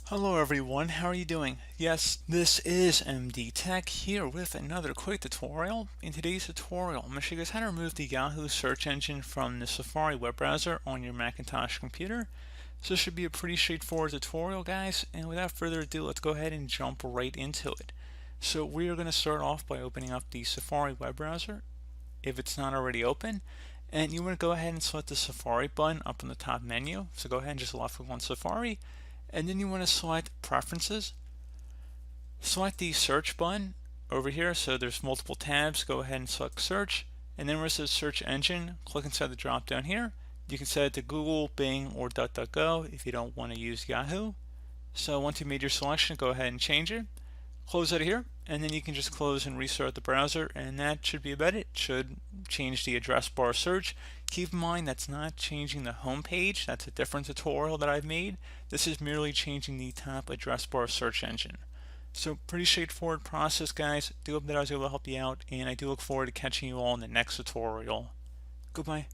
Hello everyone, how are you doing? Yes, this is MD Tech here with another quick tutorial. In today's tutorial, I'm going to show you guys how to remove the Yahoo search engine from the Safari web browser on your Macintosh computer. So this should be a pretty straightforward tutorial, guys, and without further ado, let's go ahead and jump right into it. So we are going to start off by opening up the Safari web browser if it's not already open, and you want to go ahead and select the Safari button up in the top menu. So go ahead and just left click on Safari, and then you want to select Preferences. Select the Search button over here. So there's multiple tabs. Go ahead and select Search, and then where it says Search Engine, click inside the drop down here. You can set it to Google, Bing, or DuckDuckGo if you don't want to use Yahoo. So once you made your selection, go ahead and change it. Close out of here, and then you can just close and restart the browser, and that should be about it. It should change the address bar search. Keep in mind that's not changing the home page. That's a different tutorial that I've made. This is merely changing the top address bar search engine. So pretty straightforward process, guys. Do hope that I was able to help you out, and I do look forward to catching you all in the next tutorial. Goodbye.